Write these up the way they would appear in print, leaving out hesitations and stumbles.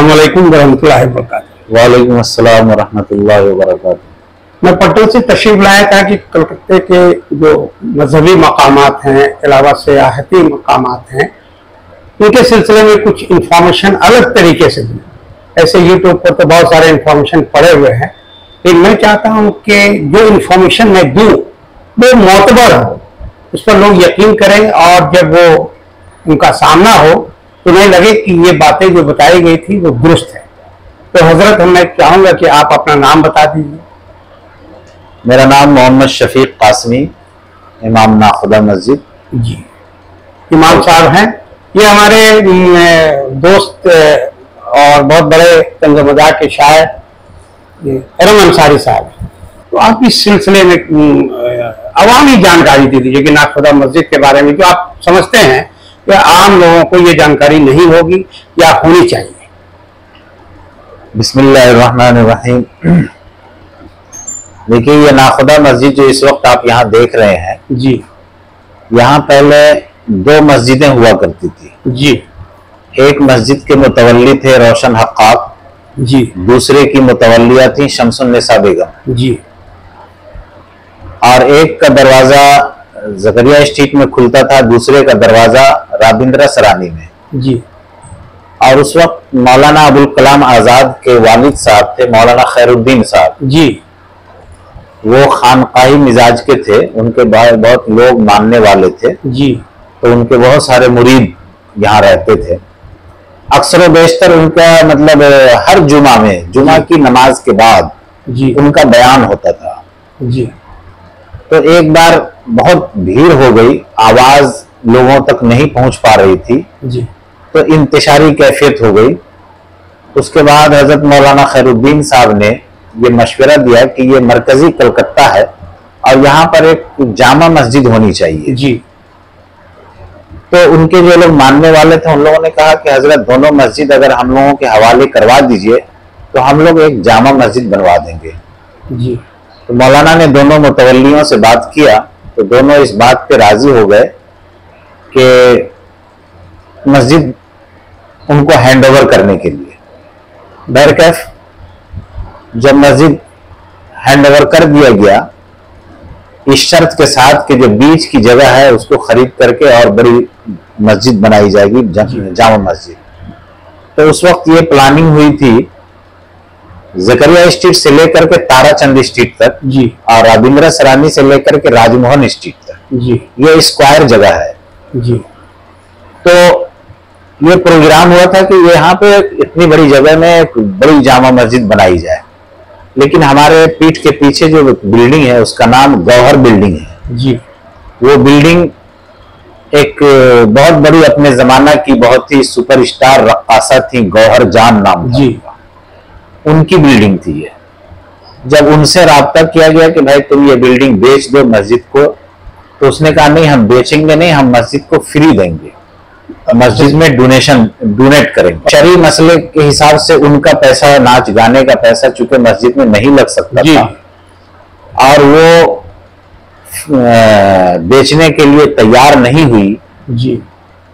अस्सलाम वालेकुम वरहमतुल्लाहि वबरकातुहू। वालेकुम अस्सलाम वरहमतुल्लाहि वबरकातुहू। मैं पटना से तशरीफ लाया था कि कलकत्ते के जो मजहबी मकामात हैं, अलावा सियाहती मकामात हैं, उनके सिलसिले में कुछ इंफॉर्मेशन अलग तरीके से दूँ। ऐसे यूट्यूब पर तो बहुत सारे इंफॉर्मेशन पड़े हुए हैं, लेकिन मैं चाहता हूँ कि जो इंफॉर्मेशन मैं दूँ वो मोतबर हो, उस पर लोग यकीन करें, और जब वो उनका सामना हो तो नहीं लगे कि ये बातें जो बताई गई थी वो दुरुस्त है। तो हजरत, मैं चाहूँगा कि आप अपना नाम बता दीजिए। मेरा नाम मोहम्मद शफीक कासमी, इमाम नाखुदा मस्जिद। जी, इमाम साहब हैं। ये हमारे दोस्त और बहुत बड़े तंज़ मज़ाक के शायर करम अंसारी साहब हैं। तो आप इस सिलसिले में अवामी जानकारी दे दीजिए कि नाखुदा मस्जिद के बारे में जो आप समझते हैं कि आम लोगों को ये जानकारी नहीं होगी या होनी चाहिए। बिस्मिल्लाहिर्रहमानिर्रहीम। देखिए, ये नाखुदा मस्जिद जो इस वक्त आप यहाँ देख रहे हैं, जी, यहाँ पहले दो मस्जिदें हुआ करती थी। जी, एक मस्जिद के मुतवल्ली थे रोशन हक्काक, जी, दूसरे की मुतवल्लिया थी शमसुन्निसा बेगम, जी, और एक का दरवाजा जकरिया स्ट्रीट में खुलता था, दूसरे का दरवाजा राबिंद्रा सरानी में। जी, और उस वक्त मौलाना अबुल कलाम आजाद के वालिद साहब थे मौलाना खैरुद्दीन साहब। जी, वो खानकाही मिजाज के थे, उनके बहुत लोग मानने वाले थे। जी, तो उनके बहुत सारे मुरीद यहाँ रहते थे। अक्सर बेशतर उनका मतलब हर जुमा में, जुमा की नमाज के बाद जी, उनका बयान होता था। जी, तो एक बार बहुत भीड़ हो गई, आवाज लोगों तक नहीं पहुंच पा रही थी, जी, तो इंतशारी कैफियत हो गई। उसके बाद हजरत मौलाना खैरुद्दीन साहब ने ये मशवरा दिया कि ये मरकजी कलकत्ता है और यहाँ पर एक जामा मस्जिद होनी चाहिए। जी, तो उनके जो लोग मानने वाले थे उन लोगों ने कहा कि हजरत, दोनों मस्जिद अगर हम लोगों के हवाले करवा दीजिए तो हम लोग एक जामा मस्जिद बनवा देंगे। जी, तो मौलाना ने दोनों मुतवल्लियों से बात किया, तो दोनों इस बात पे राजी हो गए कि मस्जिद उनको हैंड ओवर करने के लिए। बहरकैफ जब मस्जिद हैंड ओवर कर दिया गया, इस शर्त के साथ कि जो बीच की जगह है उसको खरीद करके और बड़ी मस्जिद बनाई जाएगी, जामा मस्जिद। तो उस वक्त ये प्लानिंग हुई थी जकरिया स्ट्रीट से लेकर के ताराचंद स्ट्रीट तक, जी, और राबिंद्रा सरानी से लेकर के राजमोहन स्ट्रीट तक। जी, ये स्क्वायर जगह है। जी, तो ये प्रोग्राम हुआ था कि यहाँ पे इतनी बड़ी जगह में एक बड़ी जामा मस्जिद बनाई जाए। लेकिन हमारे पीठ के पीछे जो बिल्डिंग है उसका नाम गौहर बिल्डिंग है। जी, वो बिल्डिंग एक बहुत बड़ी अपने जमाना की बहुत ही सुपरस्टार रक्कासा थी, गौहर जान नाम, जी, उनकी बिल्डिंग थी ये। जब उनसे राब्ता किया गया कि भाई तुम ये बिल्डिंग बेच दो मस्जिद को, तो उसने कहा नहीं, हम बेचेंगे नहीं, हम मस्जिद को फ्री देंगे, मस्जिद में डोनेट करेंगे। शरई मसले के हिसाब से उनका पैसा, नाच गाने का पैसा चूंकि मस्जिद में नहीं लग सकता था और वो बेचने के लिए तैयार नहीं हुई, जी,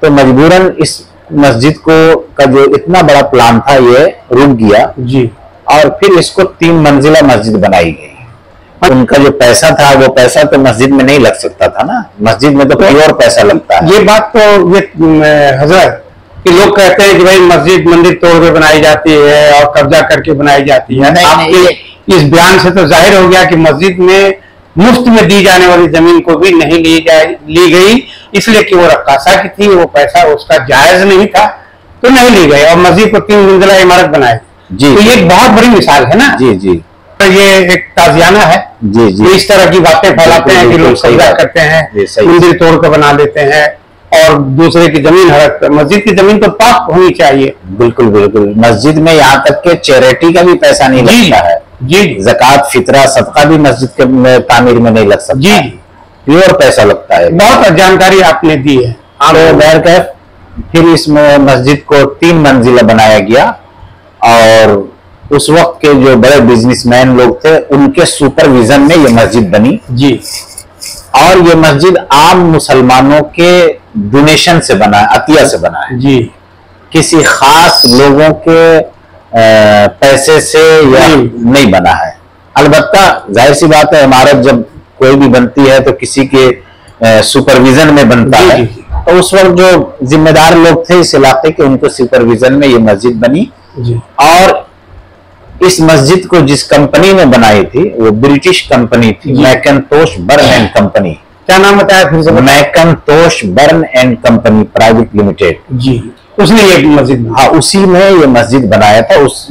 तो मजबूरन इस मस्जिद को का जो इतना बड़ा प्लान था ये रुक गया। जी, और फिर इसको 3 मंजिला मस्जिद बनाई गई। उनका जो पैसा था वो पैसा तो मस्जिद में नहीं लग सकता था ना, मस्जिद में तो प्योर पैसा लगता है। ये बात तो ये हजरत कि लोग कहते हैं कि भाई मस्जिद मंदिर तोड़ के बनाई जाती है और कब्जा करके बनाई जाती है। आपके इस बयान से तो जाहिर हो गया कि मस्जिद में मुफ्त में दी जाने वाली जमीन को भी नहीं ली गई, इसलिए कि वो रक्कासा की थी, वो पैसा उसका जायज नहीं था, तो नहीं ली गई और मस्जिद को 3 मंजिला इमारत बनाई। जी, तो ये एक बहुत बड़ी मिसाल है ना। जी, जी, तो ये एक ताजियाना है। जी, जी, इस तरह की बातें फैलाते हैं कि लोग कब्जा करते हैं, मंदिर तोड़ कर बना देते हैं और दूसरे की जमीन हड़प कर। मस्जिद की जमीन तो पाक होनी चाहिए। बिल्कुल बिल्कुल। मस्जिद में यहाँ तक के चैरिटी का भी पैसा नहीं लगता है। जी, ज़कात, फितरा, सदका भी मस्जिद के तामीर में नहीं लग सकता। जी, प्योर पैसा लगता है। बहुत जानकारी आपने दी है। तो बहरकैफ फिर इस मस्जिद को 3 मंजिला बनाया गया और उस वक्त के जो बड़े बिजनेसमैन लोग थे उनके सुपरविजन में ये मस्जिद बनी। जी, और ये मस्जिद आम मुसलमानों के डोनेशन से बना है, अतिया से बना है। जी, किसी खास लोगों के पैसे से या नहीं बना है। अलबत्ता जाहिर सी बात है, इमारत जब कोई भी बनती है तो किसी के सुपरविजन में बनता है, तो उस वक्त जो जिम्मेदार लोग थे इस इलाके के, उनको सुपरविजन में ये मस्जिद बनी। और इस मस्जिद को जिस कंपनी ने बनाई थी वो ब्रिटिश कंपनी थी, मैकनतोश बर्न एंड कंपनी। क्या नाम बताया फिर से? Mackintosh Burn and company private limited जी, उसने ये मस्जिद, हाँ उसी ने ये मस्जिद बनाया था। उस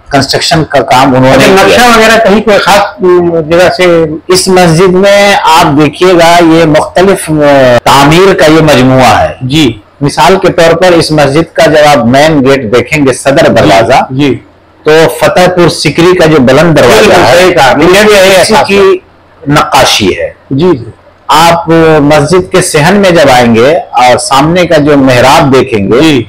कंस्ट्रक्शन का काम उन्होंने, नक्शा वगैरह कहीं कोई खास जगह से? इस मस्जिद में आप देखिएगा ये मुख्तलिफ तामीर का ये मजमुआ है जी। मिसाल के तौर पर इस मस्जिद का जब आप मेन गेट देखेंगे, सदर दरवाजा जी, तो फतेहपुर सिकरी का जो बुलंद दरवाजा है इसकी नक्काशी है जी। आप मस्जिद के सहन में जब आएंगे और सामने का जो मेहराब देखेंगे जी,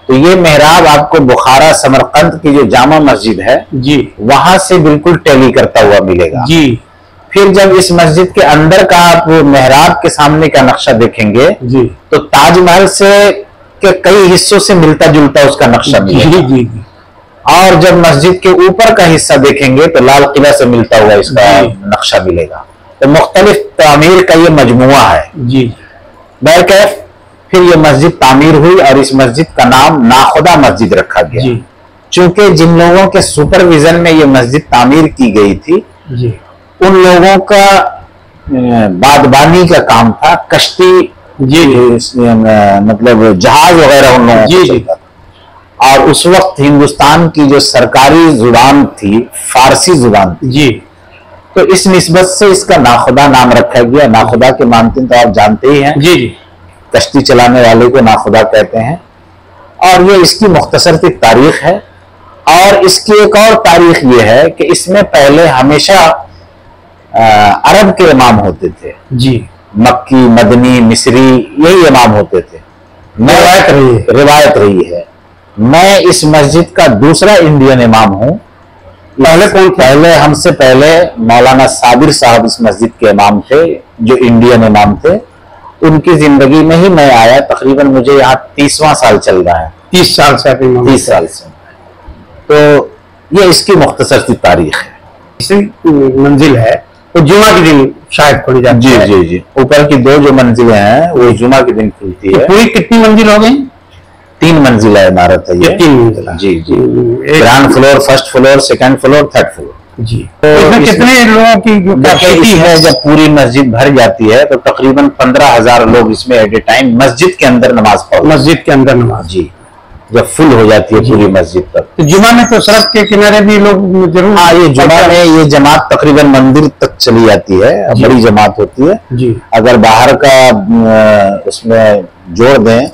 तो ये मेहराब आपको बुखारा समरकंद की जो जामा मस्जिद है जी, वहां से बिल्कुल टैली करता हुआ मिलेगा जी। फिर जब इस मस्जिद के अंदर का आप मेहराब के सामने का नक्शा देखेंगे जी, तो ताजमहल से के कई हिस्सों से मिलता जुलता उसका नक्शा मिलेगा जी। और जब मस्जिद के ऊपर का हिस्सा देखेंगे तो लाल किला से मिलता हुआ इसका नक्शा मिलेगा। तो मुख्तलिफ तामीर का ये मजमुआ है जी। बहरकैफ फिर ये मस्जिद तामीर हुई और इस मस्जिद का नाम नाखुदा मस्जिद रखा गया, चूंकि जिन लोगों के सुपरविजन में ये मस्जिद तामीर की गई थी जी, उन लोगों का बागबानी का काम था, कश्ती जी, मतलब जहाज वगैरह उन लोगों को चलता था। और उस वक्त हिंदुस्तान की जो सरकारी जुबान थी फारसी जुबान थी जी, तो इस निस्बत से इसका नाखुदा नाम रखा गया। नाखुदा के मानते तो आप जानते ही हैं जी, कश्ती चलाने वाले को नाखुदा कहते हैं। और ये इसकी मुख्तसर सी तारीख है। और इसकी एक और तारीख ये है कि इसमें पहले हमेशा अरब के इमाम होते थे जी, मक्की, मदनी, मिस्री, यही इमाम होते थे। रिवायत रही है। मैं इस मस्जिद का दूसरा इंडियन इमाम हूँ। पहले कौन? पहले हमसे पहले मौलाना साबिर साहब इस मस्जिद के इमाम थे, जो इंडियन इमाम थे। उनकी जिंदगी में ही मैं आया। तकरीबन मुझे यहाँ 30वां साल चल रहा है। 30 साल से? 30 साल से। तो ये इसकी मुख्तसर सी तारीख है। इसी मंजिल है तो जुमा के दिन शायद खुली जाती है। जी जी जी। ऊपर की 2 जो मंजिलें हैं वो जुमा के दिन खुलती है। पूरी कितनी मंजिल हो गई? 3 मंजिला इमारत है ये। 3 मंजिला जी जी। Ground floor, first floor, second floor, third floor जी। तो इसमें कितने लोगों की कैपेसिटी है? जब पूरी मस्जिद भर जाती है तो तकरीबन 15,000 लोग इसमें एट ए टाइम मस्जिद के अंदर नमाज पढ़ो। मस्जिद के अंदर नमाज जी, जब फुल हो जाती है पूरी मस्जिद पर। तो जुमा में तो सड़क के किनारे भी लोग जरूर? हाँ, ये जुमा में ये जमात तकरीबन मंदिर तक चली जाती है। बड़ी जमात होती है जी। अगर बाहर का उसमें जोड़ दें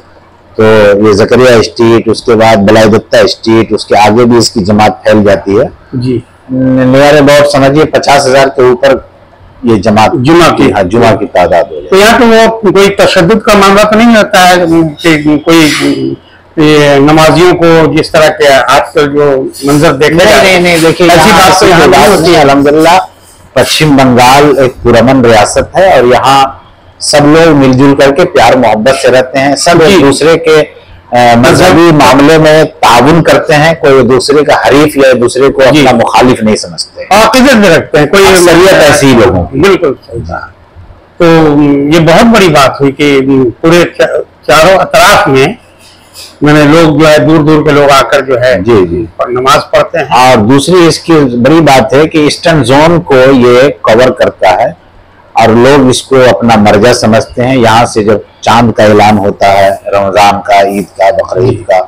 तो ये जकरिया स्ट्रीट, उसके बाद बलाई दत्ता स्ट्रीट, उसके आगे भी इसकी जमात फैल जाती है जी। नियर अबाउट समझिए 50,000 के ऊपर ये जमात जुमा की, हाँ, जुमा की तादाद हो जाती है। तो यहाँ तो वो कोई तशद्दुद का मामला तो नहीं होता है कि कोई नमाजियों को जिस तरह के आजकल जो मंजर देखने? नहीं देखिए, ऐसी बात तो यहाँ नहीं होती है। अल्हम्दुलिल्लाह पश्चिम बंगाल एक पुरअमन रियासत है और यहाँ सब लोग मिलजुल करके प्यार मोहब्बत से रहते हैं। सब एक दूसरे के मजहबी मामले में ताउन करते हैं। कोई दूसरे का हरीफ या दूसरे को अपना मुखालिफ नहीं समझते, इज्जत रखते हैं। कोई शरीयत ऐसी लोगों की। बिल्कुल सही। तो ये बहुत बड़ी बात हुई कि पूरे चारों अतराफ में मैंने लोग जो है दूर दूर के लोग आकर जो है जी जी नमाज पढ़ते हैं। और दूसरी इसकी बड़ी बात है कि ईस्टर्न जोन को ये कवर करता है और लोग इसको अपना मर्जा समझते हैं। यहाँ से जब चांद का ऐलान होता है, रमजान का, ईद का, बकरीद का,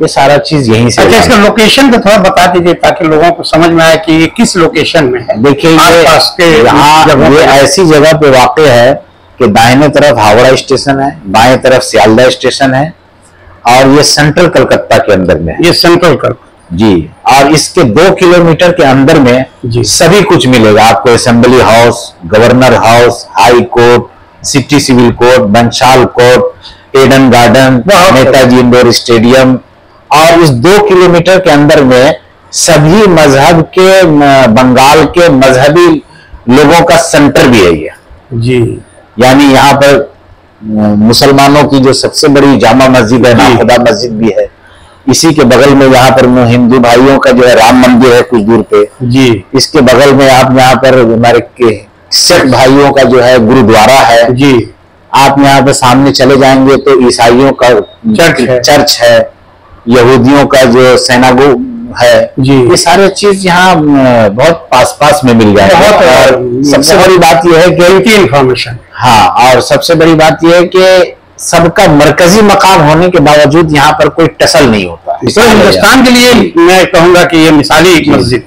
ये सारा चीज यहीं से। अच्छा, इसका लोकेशन तो थोड़ा बता दीजिए ताकि लोगों को समझ में आए कि ये किस लोकेशन में है। देखिए, ये ऐसी जगह पे वाक़ है कि दाहिने तरफ हावड़ा स्टेशन है, बाएं तरफ सियालदा स्टेशन है और ये सेंट्रल कलकत्ता के अंदर में है। ये सेंट्रल कलकत्ता जी। और इसके 2 किलोमीटर के अंदर में सभी कुछ मिलेगा आपको। Assembly house, governor house, high court, city civil court, Bankshall court, Eden garden, Netaji indoor stadium. और इस 2 किलोमीटर के अंदर में सभी मजहब के, बंगाल के मजहबी लोगों का सेंटर भी है ये जी। यानी यहाँ पर मुसलमानों की जो सबसे बड़ी जामा मस्जिद है, नाखुदा मस्जिद भी है। इसी के बगल में यहाँ पर हिंदू भाइयों का जो है राम मंदिर है कुछ दूर पे जी। इसके बगल में आप यहाँ पर हमारे सिख भाइयों का जो है गुरुद्वारा है जी। आप यहाँ पे सामने चले जाएंगे तो ईसाइयों का चर्च है, यहूदियों का जो सिनागोग है जी। ये सारे चीज यहाँ बहुत पास पास में मिल जाएगा। और सबसे बड़ी बात यह है कि इंफॉर्मेशन, हाँ, और सबसे बड़ी बात यह है कि सबका मरकजी मकाम होने के बावजूद यहाँ पर कोई टसल नहीं होता। तो हिंदुस्तान के लिए मैं कहूंगा कि ये मिसाली एक मस्जिद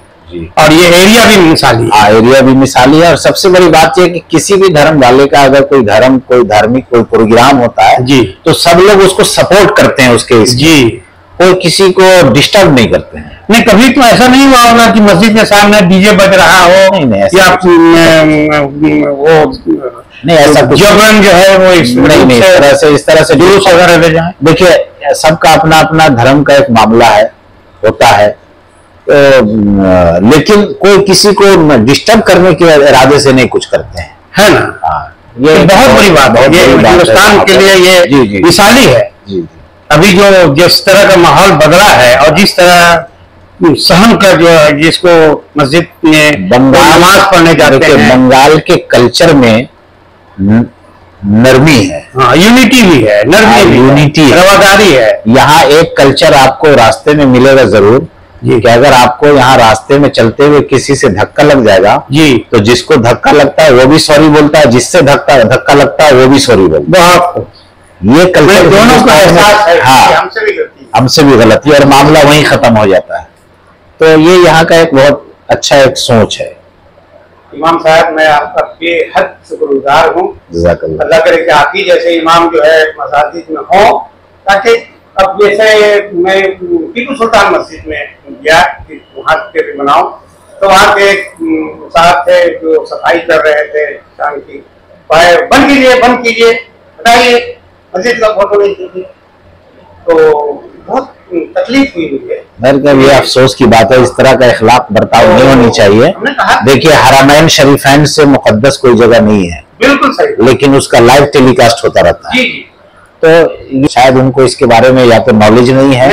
और ये एरिया भी मिसाली है। एरिया भी मिसाली है। और सबसे बड़ी बात यह कि किसी भी धर्म वाले का अगर कोई धार्मिक कोई प्रोग्राम होता है जी, तो सब लोग उसको सपोर्ट करते हैं उसके जी, कोई किसी को डिस्टर्ब नहीं करते हैं। नहीं, कभी तो ऐसा नहीं हुआ होगा कि मस्जिद के सामने डीजे बज रहा हो, नहीं या वो नहीं, ऐसा कुछ जबरन जो है वो इस तरह से जुलूस वगैरह ले जाए। देखिए, सबका अपना अपना धर्म का एक मामला है, होता है, लेकिन कोई किसी को डिस्टर्ब करने के इरादे से नहीं कुछ करते हैं, है ना। ये बहुत बड़ी बात है, ये हिंदुस्तान के लिए ये मिसाली है। अभी जो जिस तरह का माहौल बदला है और जिस तरह सहन का जो है, जिसको मस्जिद में नमाज पढ़ने जाते हैं, बंगाल के कल्चर में नरमी है, यूनिटी भी है, नरमी भी, यूनिटी, रवादारी है। यहाँ एक कल्चर आपको रास्ते में मिलेगा जरूर जी, कि अगर आपको यहाँ रास्ते में चलते हुए किसी से धक्का लग जाएगा जी, तो जिसको धक्का लगता है वो भी सॉरी बोलता है, जिससे धक्का लगता है वो भी सॉरी बोलता है। ये कल्चर दोनों का एहसास है, हाँ, हमसे भी गलती और मामला वहीं खत्म हो जाता है। तो ये यहाँ का एक बहुत अच्छा एक सोच है। इमाम साहब, मैं आपका बेहद शुक्रगुजार हूँ। अल्लाह करे कि आप ही जैसे इमाम जो है मसाजिद में हो, ताकि अब जैसे मैं टीपू सुल्तान मस्जिद में गया, वहाँ के भी बनाऊं, तो वहाँ के साथ थे जो सफाई कर रहे थे शाम की, बंद कीजिए बताइए, मस्जिद का फोटो नहीं खींची, तो बहुत तकलीफ हुई मुझे। मेरे को ये अफसोस की बात है, इस तरह का इखलाक बर्ताव नहीं होनी चाहिए। देखिए, हरमैन शरीफैन से मुकद्दस कोई जगह नहीं है, बिल्कुल सही, लेकिन उसका लाइव टेलीकास्ट होता रहता है। तो शायद उनको इसके बारे में या तो नॉलेज नहीं है,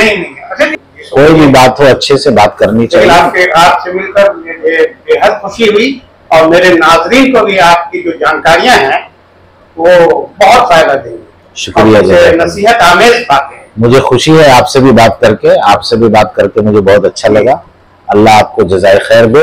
कोई भी बात हो अच्छे से बात करनी चाहिए। आपसे मिलकर मुझे बेहद खुशी हुई और मेरे नाजरीन को भी आपकी जो जानकारियां हैं वो बहुत फायदा देंगी। शुक्रिया, नसीहत आमेज बातें। मुझे खुशी है आपसे भी बात करके मुझे बहुत अच्छा लगा। अल्लाह आपको जज़ाए खैर दे।